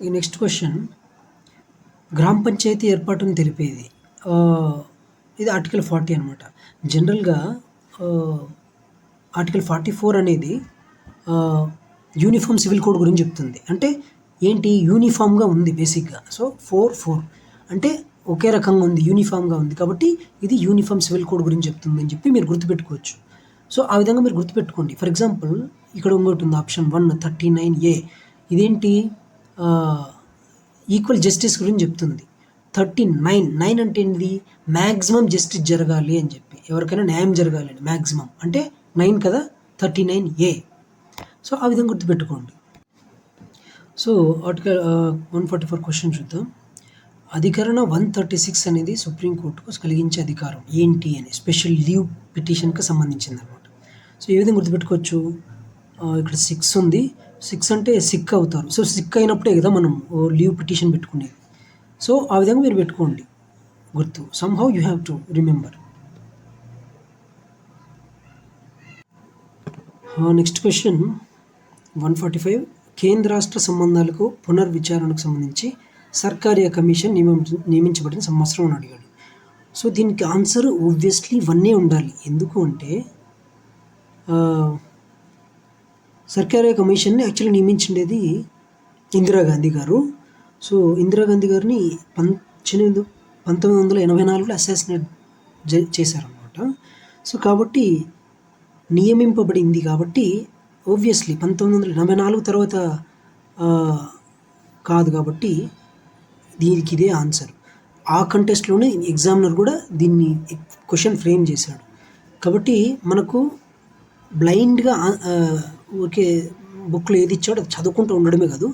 ఈ next question గ్రామ పంచాయతీ ఏర్పాటును తెలిపేది. ఇది ఆర్టికల్ 40 అనమాట. జనరల్‌గా ఆర్టికల్ 44 అనేది యూనిఫామ్ సివిల్ కోడ్ గురించి చెప్తుంది. అంటే ఏంటి యూనిఫామ్‌గా ఉంది బేసిక్‌గా. సో 4 అంటే ఒకే రకంగా ఉంది, యూనిఫామ్‌గా ఉంది. కాబట్టి ఇది యూనిఫామ్ సివిల్ కోడ్ గురించి చెప్తుందని చెప్పి మీరు గుర్తుపెట్టుకోవచ్చు. సో ఆ విధంగా మీరు గుర్తుపెట్టుకోండి. ఫర్ ఎగ్జాంపుల్ ఇక్కడ ఇంకోటి ఉంది ఆప్షన్ 1 39A ఇదేంటి ఈక్వల్ జస్టిస్ గురించి చెప్తుంది. 39 అంటే ఏంటిది మ్యాక్సిమం జస్టిస్ జరగాలి అని చెప్పి, ఎవరికైనా న్యాయం జరగాలి అని మ్యాక్సిమం అంటే 9 కదా 39A. సో ఆ విధంగా గుర్తుపెట్టుకోండి. సో ఆర్టికల్ 144 క్వశ్చన్ చూద్దాం. అధికరణ 136 అనేది సుప్రీంకోర్టుకు కలిగించే అధికారం ఏంటి అని స్పెషల్ లీవ్ పిటిషన్కి సంబంధించింది అనమాట. సో ఏ విధంగా గుర్తుపెట్టుకోవచ్చు, ఇక్కడ 6 ఉంది. 6 అంటే సిక్ అవుతారు. సో సిక్ అయినప్పుడే కదా మనం లీవ్ పిటిషన్ పెట్టుకునేది. సో ఆ విధంగా మీరు పెట్టుకోండి గుర్తు. Somehow you have to remember. Next question 145 కేంద్ర రాష్ట్ర సంబంధాలకు పునర్విచారణకు సంబంధించి సర్కారియా కమిషన్ నియమించబడిన సంవత్సరం అని అడిగాడు. సో దీనికి ఆన్సర్ ఆబ్వియస్లీ 1 ఉండాలి. ఎందుకు అంటే సర్కారియా కమిషన్ని యాక్చువల్లీ నియమించిండేది ఇందిరాగాంధీ గారు. సో ఇందిరాగాంధీ గారిని 1984లో అసాసినేట్ చేశారనమాట. సో కాబట్టి నియమింపబడింది కాబట్టి ఆబ్వియస్లీ 1984 తర్వాత కాదు కాబట్టి దీనికి ఇదే ఆన్సర్. ఆ కంటెస్ట్లోనే ఎగ్జామినర్ కూడా దీన్ని క్వశ్చన్ ఫ్రేమ్ చేశాడు. కాబట్టి మనకు బ్లైండ్గా ఓకే బుక్లో ఏది ఇచ్చాడో అది చదువుకుంటూ ఉండడమే కాదు,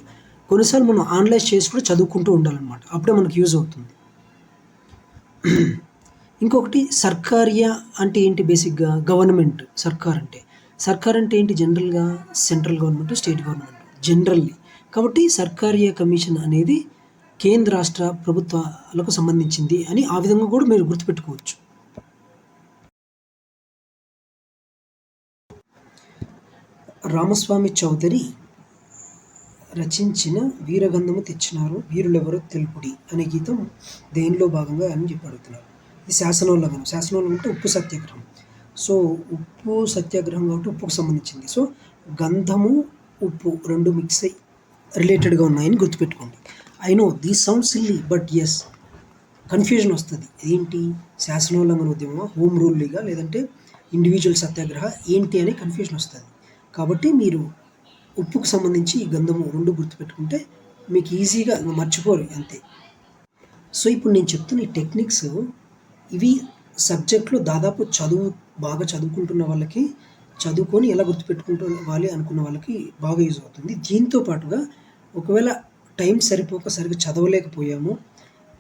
కొన్నిసార్లు మనం అనలైజ్ చేసి కూడా చదువుకుంటూ ఉండాలన్నమాట. అప్పుడే మనకు యూజ్ అవుతుంది. ఇంకొకటి సర్కారియా అంటే ఏంటి, బేసిక్గా గవర్నమెంట్. సర్కార్ అంటే ఏంటి, జనరల్గా central government, state government generally. కాబట్టి సర్కారియా కమిషన్ అనేది కేంద్ర రాష్ట్ర ప్రభుత్వాలకు సంబంధించింది అని ఆ విధంగా కూడా మీరు గుర్తుపెట్టుకోవచ్చు. రామస్వామి చౌదరి రచించిన వీరగంధము తెచ్చినారు వీరులెవరో తెలుపుడి అనే గీతం దేనిలో భాగంగా అని చెప్పి అడుగుతున్నారు. ఇది శాసనోల్లంఘనం. శాసనోల్లంఘనం అంటే ఉప్పు సత్యాగ్రహం. సో ఉప్పు సత్యాగ్రహం కాబట్టి ఉప్పుకు సంబంధించింది. సో గంధము ఉప్పు రెండు మిక్స్ అయ్యి రిలేటెడ్గా ఉన్నాయని గుర్తుపెట్టుకోండి. I know this sound silly but yes confusion వస్తుంది. ఏంటి శాసనోల్లంఘన ఉద్యమం, హోమ్ రూల్ లీగా, లేదంటే ఇండివిజువల్ సత్యాగ్రహ ఏంటి అనే కన్ఫ్యూజన్ వస్తుంది. కాబట్టి మీరు ఉప్పుకు సంబంధించి ఈ గంధము రెండు గుర్తుపెట్టుకుంటే మీకు ఈజీగా మర్చిపోరు అంతే. సో ఇప్పుడు నేను చెప్తున్న ఈ టెక్నిక్స్ ఇవి సబ్జెక్ట్లో దాదాపు బాగా చదువుకుంటున్న వాళ్ళకి, చదువుకొని ఎలా గుర్తుపెట్టుకుంటువాలి అనుకున్న వాళ్ళకి బాగా యూజ్ అవుతుంది. దీంతో పాటుగా ఒకవేళ టైం సరిపోక సరిగ్గా చదవలేకపోయాము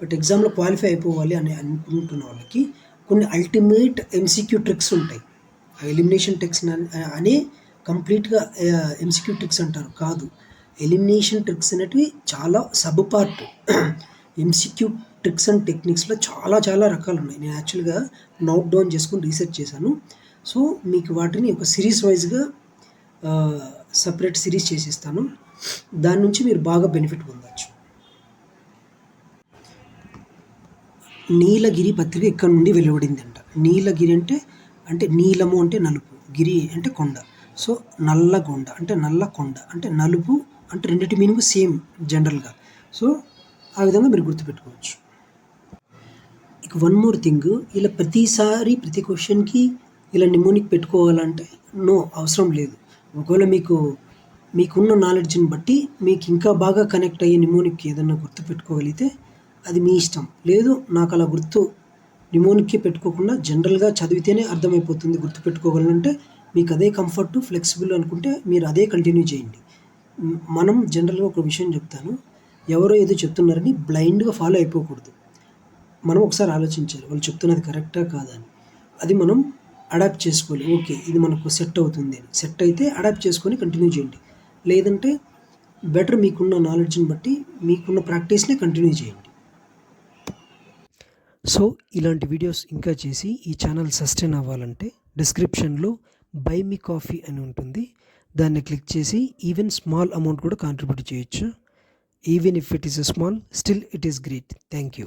బట్ ఎగ్జామ్లో క్వాలిఫై అయిపోవాలి అని అనుకుంటున్న వాళ్ళకి కొన్ని అల్టిమేట్ ఎంసీక్యూ ట్రిక్స్ ఉంటాయి. ఆ ఎలిమినేషన్ ట్రిక్స్ అనే కంప్లీట్గా ఎంసీక్యూ ట్రిక్స్ అంటారు కాదు, ఎలిమినేషన్ ట్రిక్స్ అనేటివి చాలా sub part. MCQ tricks and టెక్నిక్స్లో చాలా రకాలు ఉన్నాయి. నేను యాక్చువల్గా నోట్ డౌన్ చేసుకొని రీసెర్చ్ చేశాను. సో మీకు వాటిని ఒక సిరీస్ వైజ్గా సపరేట్ సిరీస్ చేసిస్తాను. దాని నుంచి మీరు బాగా బెనిఫిట్ పొందవచ్చు. నీలగిరి పత్రిక ఇక్కడ నుండి వెలువడిందంట. నీలగిరి అంటే నీలము అంటే నలుపు, గిరి అంటే కొండ. సో నల్లగొండ అంటే నల్ల కొండ అంటే నలుపు అంటే రెండింటి మీనింగ్ సేమ్ జనరల్గా. సో ఆ విధంగా మీరు గుర్తుపెట్టుకోవచ్చు. ఇక వన్ మోర్ థింగ్, ఇలా ప్రతి క్వశ్చన్కి ఇలా నిమోనిక్ పెట్టుకోవాలంటే నో, అవసరం లేదు. ఒకవేళ మీకున్న నాలెడ్జ్ని బట్టి మీకు ఇంకా బాగా కనెక్ట్ అయ్యే నిమోనిక్ ఏదన్నా గుర్తుపెట్టుకోగలిగితే అది మీ ఇష్టం. లేదు నాకు అలా నిమోనిక్కి పెట్టుకోకుండా జనరల్గా చదివితేనే అర్థమైపోతుంది గుర్తుపెట్టుకోగలంటే మీకు అదే కంఫర్ట్, ఫ్లెక్సిబుల్ అనుకుంటే మీరు అదే కంటిన్యూ చేయండి. మనం జనరల్గా ఒక విషయం చెప్తాను, ఎవరో ఏదో చెప్తున్నారని బ్లైండ్గా ఫాలో అయిపోకూడదు. మనం ఒకసారి ఆలోచించాలి వాళ్ళు చెప్తున్నది కరెక్టా కాదా అని. అది మనం అడాప్ట్ చేసుకోవాలి. ఓకే ఇది మనకు సెట్ అవుతుంది అని. సెట్ అయితే అడాప్ట్ చేసుకొని కంటిన్యూ చేయండి. లేదంటే బెటర్ మీకున్న నాలెడ్జ్ని బట్టి మీకున్న ప్రాక్టీస్ని కంటిన్యూ చేయండి. సో ఇలాంటి వీడియోస్ ఇంకా చేసి ఈ ఛానల్ సస్టైన్ అవ్వాలంటే డిస్క్రిప్షన్లో బై మీ కాఫీ అని ఉంటుంది. దాన్ని క్లిక్ చేసి ఈవెన్ స్మాల్ అమౌంట్ కూడా కాంట్రిబ్యూట్ చేయొచ్చు. Even if it is small, still it is great. Thank you.